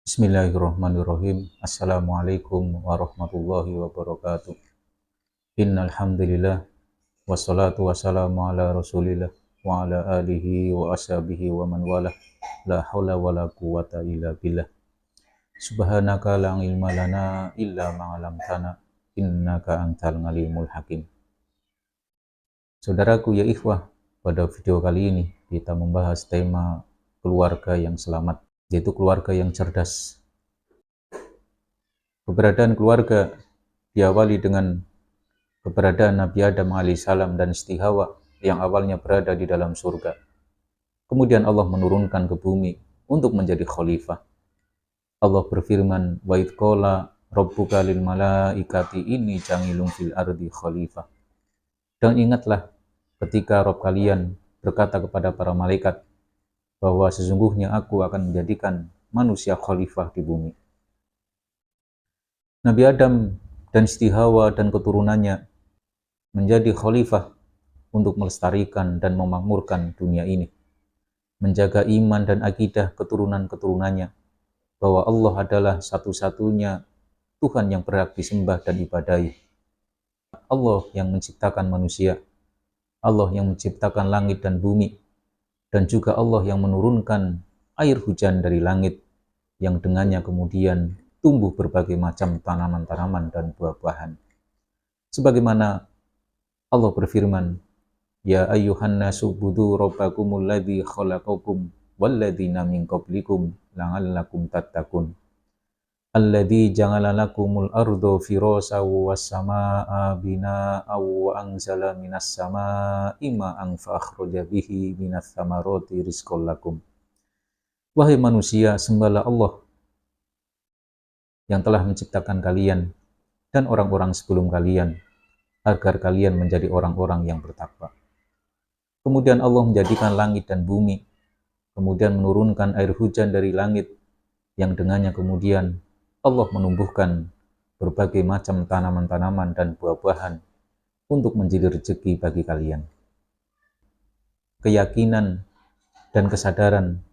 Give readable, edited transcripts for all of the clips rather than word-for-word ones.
Bismillahirrahmanirrahim. Assalamualaikum warahmatullahi wabarakatuh. Innal hamdalillah wassalatu wassalamu ala Rasulillah wa ala alihi wa ashabihi wa man walah. La haula wala quwata illa billah. Subhanaka la ilma lana illa ma 'allamtana innaka antal alimul hakim. Saudaraku ya ikhwah, pada video kali ini kita membahas tema keluarga yang selamat, yaitu keluarga yang cerdas. Keberadaan keluarga diawali dengan keberadaan Nabi Adam alaihissalam dan Siti Hawa yang awalnya berada di dalam surga. Kemudian Allah menurunkan ke bumi untuk menjadi khalifah. Allah berfirman, "Wa idh qala rabbuka lil malaikati inni ja'ilun fil ardi khalifah." Dan ingatlah ketika Rabb kalian berkata kepada para malaikat bahwa sesungguhnya aku akan menjadikan manusia khalifah di bumi. Nabi Adam dan Siti Hawa dan keturunannya menjadi khalifah untuk melestarikan dan memakmurkan dunia ini, menjaga iman dan akidah keturunan-keturunannya bahwa Allah adalah satu-satunya Tuhan yang berhak disembah dan ibadahi. Allah yang menciptakan manusia, Allah yang menciptakan langit dan bumi, dan juga Allah yang menurunkan air hujan dari langit yang dengannya kemudian tumbuh berbagai macam tanaman-tanaman dan buah-buahan. Sebagaimana Allah berfirman, "Ya ayyuhan nasu budu rabbakumul ladzi khalaqakum walladzina min qablikum la'allakum tattaqun. Alladzi ja'ala lakumul arda firasyan was samaa'a binaa'a wa anzala minas samaa'i ma'an fa akhraja bihi minas thamarati rizqan lakum." Wahai manusia, sembahlah Allah yang telah menciptakan kalian dan orang-orang sebelum kalian, agar kalian menjadi orang-orang yang bertakwa. Kemudian Allah menjadikan langit dan bumi, kemudian menurunkan air hujan dari langit, yang dengannya kemudian Allah menumbuhkan berbagai macam tanaman-tanaman dan buah-buahan untuk menjadi rezeki bagi kalian. Keyakinan dan kesadaran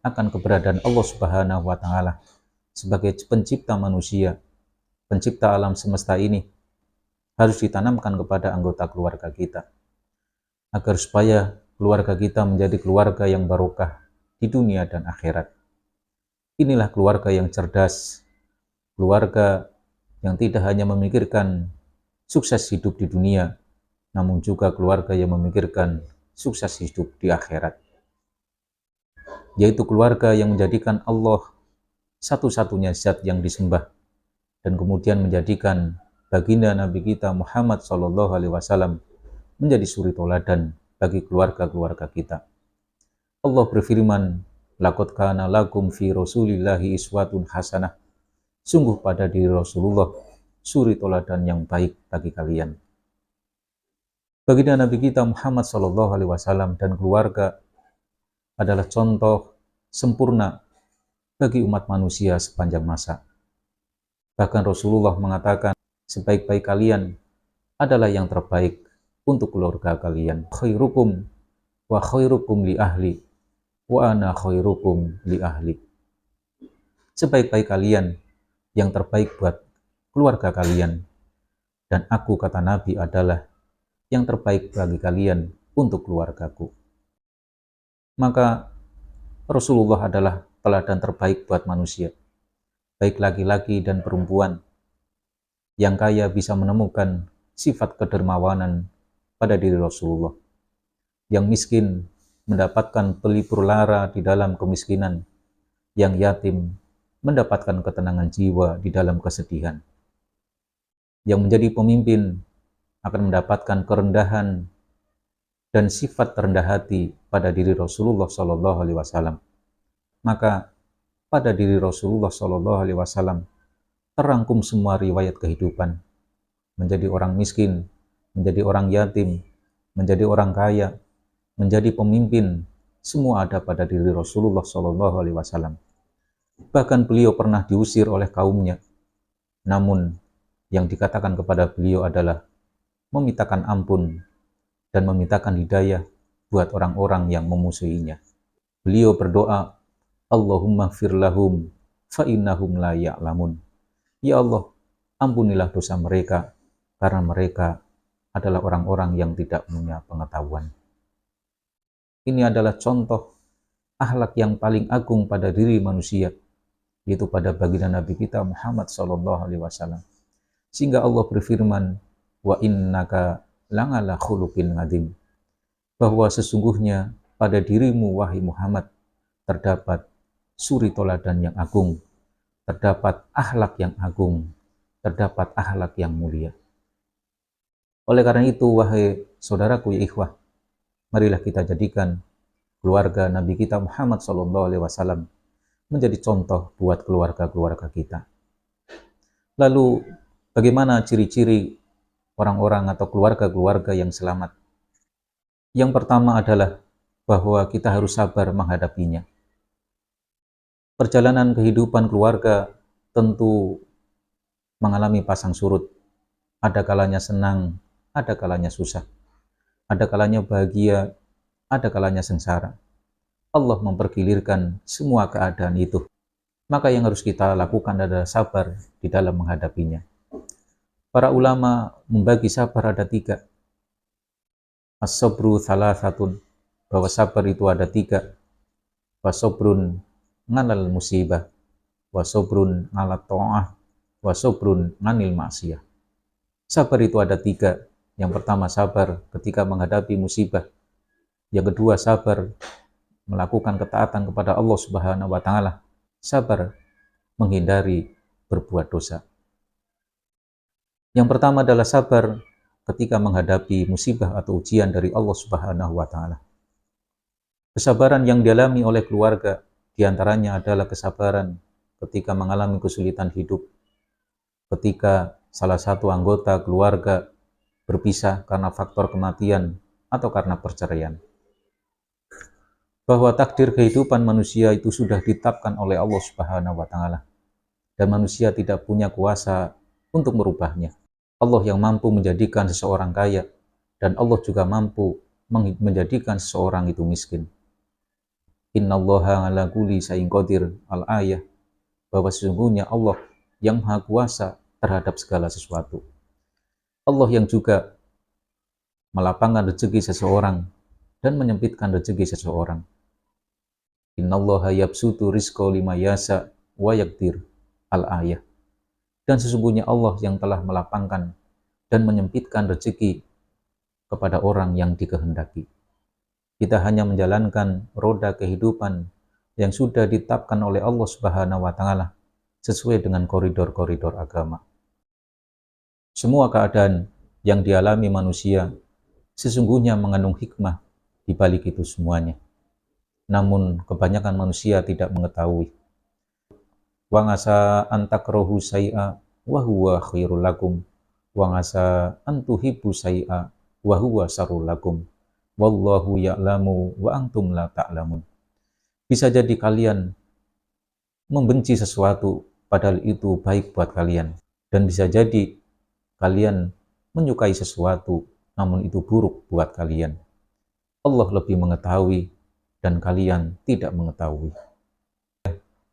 akan keberadaan Allah Subhanahu wa Ta'ala sebagai pencipta manusia, pencipta alam semesta ini, harus ditanamkan kepada anggota keluarga kita, agar supaya keluarga kita menjadi keluarga yang barokah di dunia dan akhirat. Inilah keluarga yang cerdas, keluarga yang tidak hanya memikirkan sukses hidup di dunia, namun juga keluarga yang memikirkan sukses hidup di akhirat, yaitu keluarga yang menjadikan Allah satu-satunya zat yang disembah, dan kemudian menjadikan baginda Nabi kita Muhammad SAW menjadi suri toladan bagi keluarga-keluarga kita. Allah berfirman, "Laqad kana lakum fi Rasulillahi iswatun hasanah." Sungguh pada diri Rasulullah suri toladan yang baik bagi kalian. Baginda Nabi kita Muhammad SAW dan keluarga adalah contoh sempurna bagi umat manusia sepanjang masa. Bahkan Rasulullah mengatakan, sebaik-baik kalian adalah yang terbaik untuk keluarga kalian. Khairukum wa khairukum li ahli wa ana khairukum li ahli. Sebaik-baik kalian yang terbaik buat keluarga kalian, dan aku, kata Nabi, adalah yang terbaik bagi kalian untuk keluargaku. Maka Rasulullah adalah teladan terbaik buat manusia, baik laki-laki dan perempuan. Yang kaya bisa menemukan sifat kedermawanan pada diri Rasulullah. Yang miskin mendapatkan pelipur lara di dalam kemiskinan. Yang yatim mendapatkan ketenangan jiwa di dalam kesedihan. Yang menjadi pemimpin akan mendapatkan kerendahan dan sifat rendah hati pada diri Rasulullah SAW. Maka pada diri Rasulullah SAW terangkum semua riwayat kehidupan, menjadi orang miskin, menjadi orang yatim, menjadi orang kaya, menjadi pemimpin, semua ada pada diri Rasulullah SAW. Bahkan beliau pernah diusir oleh kaumnya, namun yang dikatakan kepada beliau adalah memintakan ampun dan memintakan hidayah buat orang-orang yang memusuhinya. Beliau berdoa, "Allahumma gfir lahum fa innahum la ya'lamun. Ya Allah, ampunilah dosa mereka karena mereka adalah orang-orang yang tidak punya pengetahuan. Ini adalah contoh akhlak yang paling agung pada diri manusia, yaitu pada baginda Nabi kita Muhammad SAW. Sehingga Allah berfirman, wa innaka la'ala khuluqin adzim, bahwa sesungguhnya pada dirimu wahai Muhammad terdapat suri toladan yang agung, terdapat akhlak yang agung, terdapat akhlak yang mulia. Oleh karena itu, wahai saudaraku ya ikhwah, marilah kita jadikan keluarga Nabi kita Muhammad SAW menjadi contoh buat keluarga-keluarga kita. Lalu, bagaimana ciri-ciri orang-orang atau keluarga-keluarga yang selamat? Yang pertama adalah bahwa kita harus sabar menghadapinya. Perjalanan kehidupan keluarga tentu mengalami pasang surut. Ada kalanya senang, ada kalanya susah. Ada kalanya bahagia, ada kalanya sengsara. Allah mempergilirkan semua keadaan itu. Maka yang harus kita lakukan adalah sabar di dalam menghadapinya. Para ulama membagi sabar ada 3. As-sabru thalathatun, bahwa sabar itu ada 3. Wasobrun nganal musibah, wasobrun ngalat ta'ah, wasobrun nganil maksiyah. Sabar itu ada 3. Yang pertama sabar ketika menghadapi musibah. Yang kedua sabar melakukan ketaatan kepada Allah Subhanahu wa Ta'ala. Sabar menghindari berbuat dosa. Yang pertama adalah sabar ketika menghadapi musibah atau ujian dari Allah Subhanahu wa Ta'ala. Kesabaran yang dialami oleh keluarga diantaranya adalah kesabaran ketika mengalami kesulitan hidup, ketika salah satu anggota keluarga berpisah karena faktor kematian atau karena perceraian. Bahwa takdir kehidupan manusia itu sudah ditetapkan oleh Allah Subhanahu wa Ta'ala, dan manusia tidak punya kuasa untuk merubahnya. Allah yang mampu menjadikan seseorang kaya, dan Allah juga mampu menjadikan seseorang itu miskin. Innallaha ala kulli syai'in qadir, al-ayah, bahwa sesungguhnya Allah yang maha kuasa terhadap segala sesuatu. Allah yang juga melapangkan rezeki seseorang dan menyempitkan rezeki seseorang. Innallaha yabsutu rizqa lima yasa wa yaqdir, al-ayah. Dan sesungguhnya Allah yang telah melapangkan dan menyempitkan rezeki kepada orang yang dikehendaki. Kita hanya menjalankan roda kehidupan yang sudah ditetapkan oleh Allah Subhanahu wa Ta'ala sesuai dengan koridor-koridor agama. Semua keadaan yang dialami manusia sesungguhnya mengandung hikmah di balik itu semuanya. Namun kebanyakan manusia tidak mengetahui. Wa ngasa antakrohu say'a wa huwa khairul lakum, wa ngasa antuhibbu say'a wa huwa syarrul lakum, wallahu ya'lamu wa antum la ta'lamun. Bisa jadi kalian membenci sesuatu padahal itu baik buat kalian, dan bisa jadi kalian menyukai sesuatu namun itu buruk buat kalian. Allah lebih mengetahui dan kalian tidak mengetahui.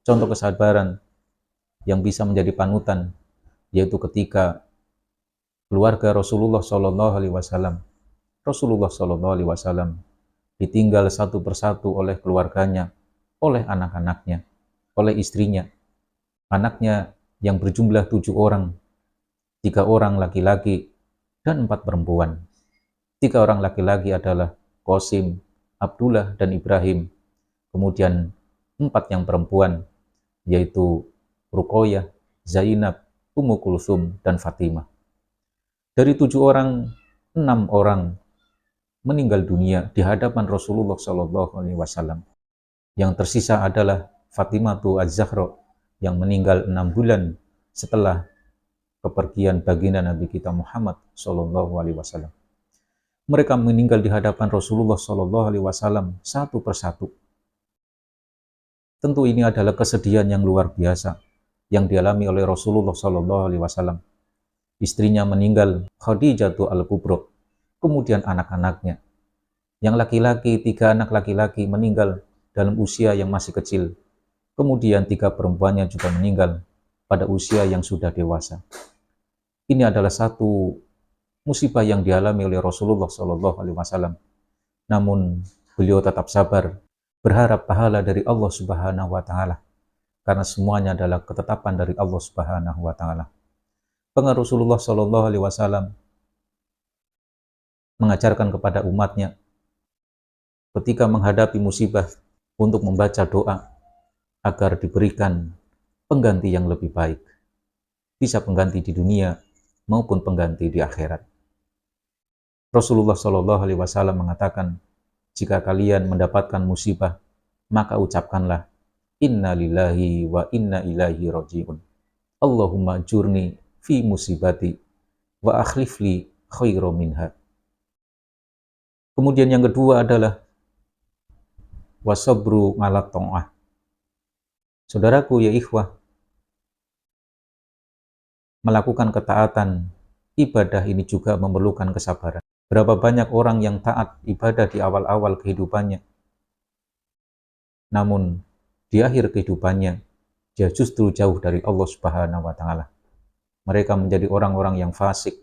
Contoh kesabaran yang bisa menjadi panutan yaitu ketika keluarga Rasulullah SAW ditinggal satu persatu oleh keluarganya, oleh anak-anaknya, oleh istrinya. Anaknya yang berjumlah 7 orang, 3 orang laki-laki dan 4 perempuan. 3 orang laki-laki adalah Qasim, Abdullah, dan Ibrahim. Kemudian 4 yang perempuan, yaitu Ruqayyah, Zainab, Ummu Kulsum, dan Fatimah. Dari 7 orang, 6 orang meninggal dunia di hadapan Rasulullah SAW. Yang tersisa adalah Fatimah Az-Zahra yang meninggal 6 bulan setelah kepergian baginda Nabi kita Muhammad SAW. Mereka meninggal di hadapan Rasulullah SAW satu persatu. Tentu ini adalah kesedihan yang luar biasa yang dialami oleh Rasulullah SAW. Istrinya meninggal, Khadijatu Al-Kubra, kemudian anak-anaknya. Yang laki-laki, 3 anak laki-laki meninggal dalam usia yang masih kecil. Kemudian 3 perempuannya juga meninggal pada usia yang sudah dewasa. Ini adalah satu musibah yang dialami oleh Rasulullah SAW. Namun beliau tetap sabar, berharap pahala dari Allah Subhanahu wa taala, karena semuanya adalah ketetapan dari Allah Subhanahu wa taala. Bahkan Rasulullah SAW mengajarkan kepada umatnya ketika menghadapi musibah untuk membaca doa agar diberikan pengganti yang lebih baik, bisa pengganti di dunia maupun pengganti di akhirat. Rasulullah SAW mengatakan, jika kalian mendapatkan musibah, maka ucapkanlah, Inna lillahi wa inna ilaihi raji'un. Allahumma ajurni fi musibati wa akhlifli khairu minha. Kemudian yang kedua adalah wasabru ala ta'ah. Saudaraku ya ikhwah, melakukan ketaatan ibadah ini juga memerlukan kesabaran. Berapa banyak orang yang taat ibadah di awal-awal kehidupannya, namun di akhir kehidupannya dia justru jauh dari Allah Subhanahu wa taala. Mereka menjadi orang-orang yang fasik,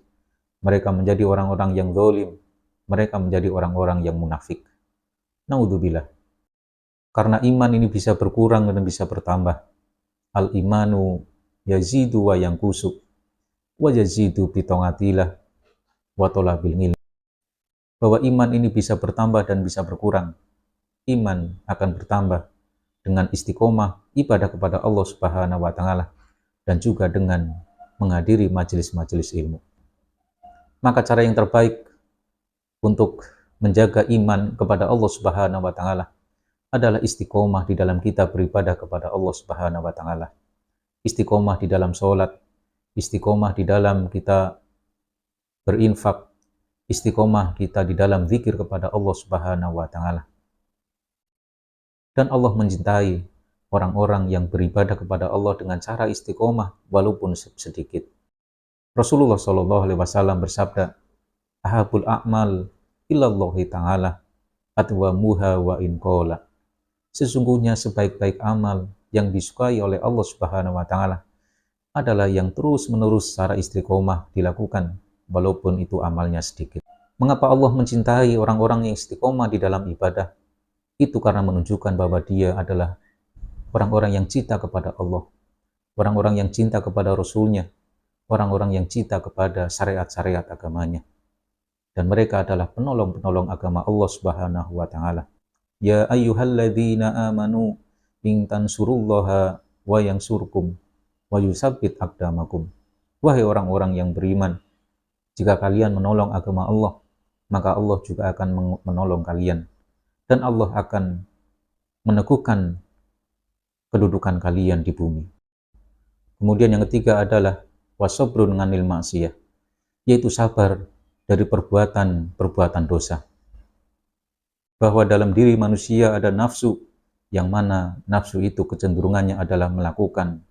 mereka menjadi orang-orang yang zalim, mereka menjadi orang-orang yang munafik. Naudzubillah. Karena iman ini bisa berkurang dan bisa bertambah. Al-imanu yazidu wa yanqusu wa yazidu bi taatillah wa talabil ilm. Bahwa iman ini bisa bertambah dan bisa berkurang. Iman akan bertambah dengan istiqomah ibadah kepada Allah Subhanahu wa taala dan juga dengan menghadiri majelis-majelis ilmu. Maka cara yang terbaik untuk menjaga iman kepada Allah Subhanahu wa taala adalah istiqomah di dalam kita beribadah kepada Allah Subhanahu wa taala. Istiqomah di dalam sholat, istiqomah di dalam kita berinfak, istiqomah kita di dalam zikir kepada Allah Subhanahu wa taala. Dan Allah mencintai orang-orang yang beribadah kepada Allah dengan cara istiqomah walaupun sedikit. Rasulullah SAW bersabda, ahabul a'mal ilallahi ta'ala atwamuha wa in qala. Sesungguhnya sebaik-baik amal yang disukai oleh Allah Subhanahu wa taala adalah yang terus-menerus secara istiqomah dilakukan walaupun itu amalnya sedikit. Mengapa Allah mencintai orang-orang yang istiqomah di dalam ibadah? Itu karena menunjukkan bahwa dia adalah orang-orang yang cinta kepada Allah, orang-orang yang cinta kepada Rasul-Nya, orang-orang yang cinta kepada syariat-syariat agamanya. Dan mereka adalah penolong-penolong agama Allah Subhanahu wa taala. Ya ayyuhalladzina amanu in tansurullaha wa yansurkum wa yusabbit aqdamakum. Wahai orang-orang yang beriman, jika kalian menolong agama Allah, maka Allah juga akan menolong kalian dan Allah akan meneguhkan kedudukan kalian di bumi. Kemudian yang ketiga adalah wasabrun nganil maksiyah, yaitu sabar dari perbuatan dosa. Bahwa dalam diri manusia ada nafsu, yang mana nafsu itu kecenderungannya adalah melakukan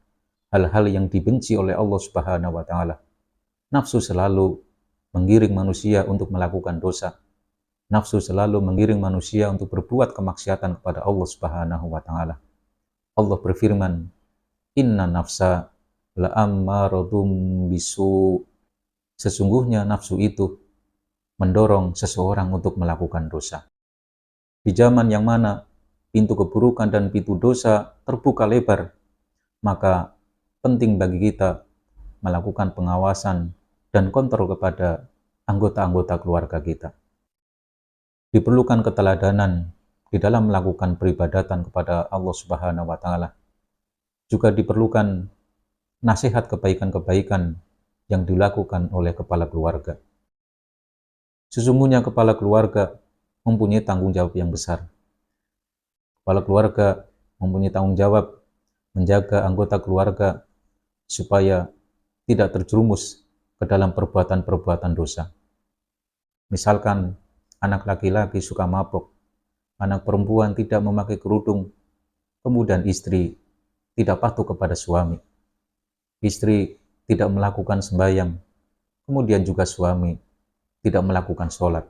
hal-hal yang dibenci oleh Allah Subhanahu wa taala. Nafsu selalu menggiring manusia untuk melakukan dosa. Nafsu selalu menggiring manusia untuk berbuat kemaksiatan kepada Allah Subhanahu wa taala. Allah berfirman, Inna nafsa la'ammaradum bisu. Sesungguhnya nafsu itu mendorong seseorang untuk melakukan dosa. Di zaman yang mana pintu keburukan dan pintu dosa terbuka lebar, maka penting bagi kita melakukan pengawasan dan kontrol kepada anggota-anggota keluarga kita. Diperlukan keteladanan di dalam melakukan peribadatan kepada Allah Subhanahu wa taala. Juga diperlukan nasihat kebaikan-kebaikan yang dilakukan oleh kepala keluarga. Sesungguhnya kepala keluarga mempunyai tanggung jawab yang besar. Kepala keluarga mempunyai tanggung jawab menjaga anggota keluarga supaya tidak terjerumus ke dalam perbuatan-perbuatan dosa. Misalkan anak laki-laki suka mabuk, anak perempuan tidak memakai kerudung, kemudian istri tidak patuh kepada suami, istri tidak melakukan sembahyang, kemudian juga suami tidak melakukan sholat.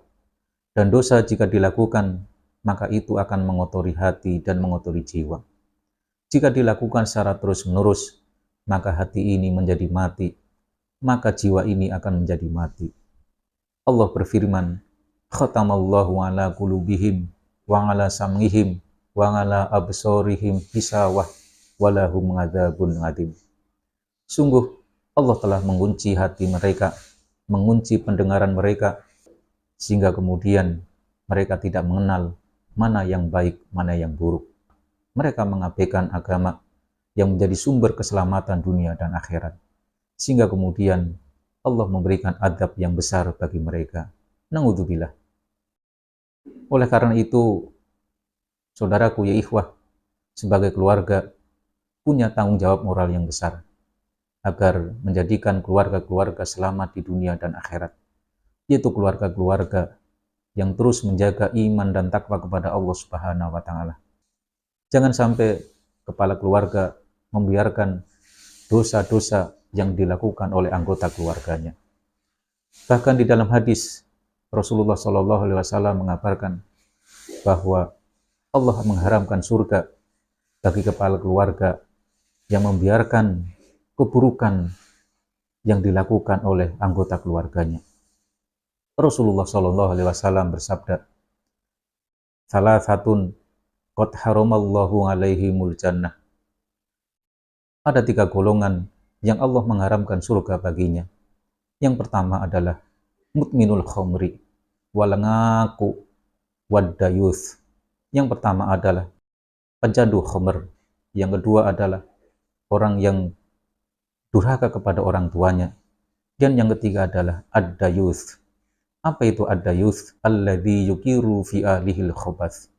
Dan dosa jika dilakukan, maka itu akan mengotori hati dan mengotori jiwa. Jika dilakukan secara terus-menerus, maka hati ini menjadi mati, maka jiwa ini akan menjadi mati. Allah berfirman, khatamallahu ala qulubihim wa ala sam'ihim wa ala absorihim hisawah walahum ngadzabun ngadim. Sungguh Allah telah mengunci hati mereka, mengunci pendengaran mereka, sehingga kemudian mereka tidak mengenal mana yang baik, mana yang buruk. Mereka mengabaikan agama yang menjadi sumber keselamatan dunia dan akhirat, sehingga kemudian Allah memberikan adab yang besar bagi mereka. Na'udzubillah. Oleh karena itu, saudaraku ya ikhwah, sebagai keluarga punya tanggung jawab moral yang besar agar menjadikan keluarga-keluarga selamat di dunia dan akhirat, yaitu keluarga-keluarga yang terus menjaga iman dan takwa kepada Allah Subhanahu wa taala. Jangan sampai kepala keluarga membiarkan dosa-dosa yang dilakukan oleh anggota keluarganya. Bahkan di dalam hadis Rasulullah Shallallahu Alaihi Wasallam mengabarkan bahwa Allah mengharamkan surga bagi kepala keluarga yang membiarkan keburukan yang dilakukan oleh anggota keluarganya. Rasulullah Shallallahu Alaihi Wasallam bersabda, salah satu qad haramallahu alaihimul jannah. Ada 3 golongan yang Allah mengharamkan surga baginya. Yang pertama adalah mutminul khamri walangaku waddayuth. Yang pertama adalah pencandu khamr. Yang kedua adalah orang yang durhaka kepada orang tuanya. Dan yang ketiga adalah ad-dayuth. Apa itu ad-dayuth? Alladzi yukiru fi ahlihil khobath.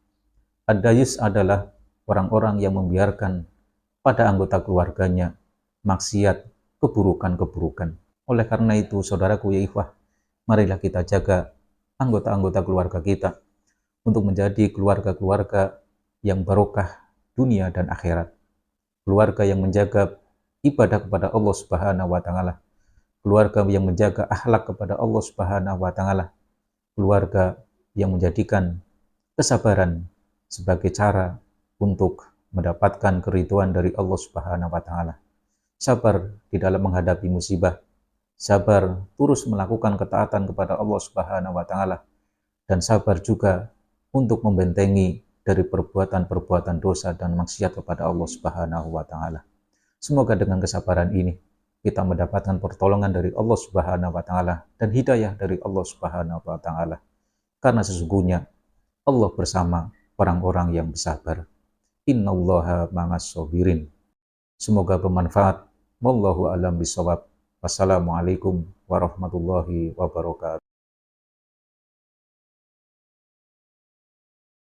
Ad-dayuth adalah orang-orang yang membiarkan pada anggota keluarganya maksiat, keburukan-keburukan. Oleh karena itu, saudaraku ya ikhwah, marilah kita jaga anggota-anggota keluarga kita untuk menjadi keluarga-keluarga yang barokah dunia dan akhirat. Keluarga yang menjaga ibadah kepada Allah Subhanahu wa taala. Keluarga yang menjaga akhlak kepada Allah Subhanahu wa taala. Keluarga yang menjadikan kesabaran sebagai cara untuk mendapatkan keridhaan dari Allah Subhanahu wa taala. Sabar di dalam menghadapi musibah, sabar terus melakukan ketaatan kepada Allah Subhanahu wa taala, dan sabar juga untuk membentengi dari perbuatan-perbuatan dosa dan maksiat kepada Allah Subhanahu wa taala. Semoga dengan kesabaran ini kita mendapatkan pertolongan dari Allah Subhanahu wa taala dan hidayah dari Allah Subhanahu wa taala. Karena sesungguhnya Allah bersama orang-orang yang bersabar. Innallaha ma'as sabirin. Semoga bermanfaat. Wallahu a'lam bishawab. Wassalamualaikum warahmatullahi wabarakatuh.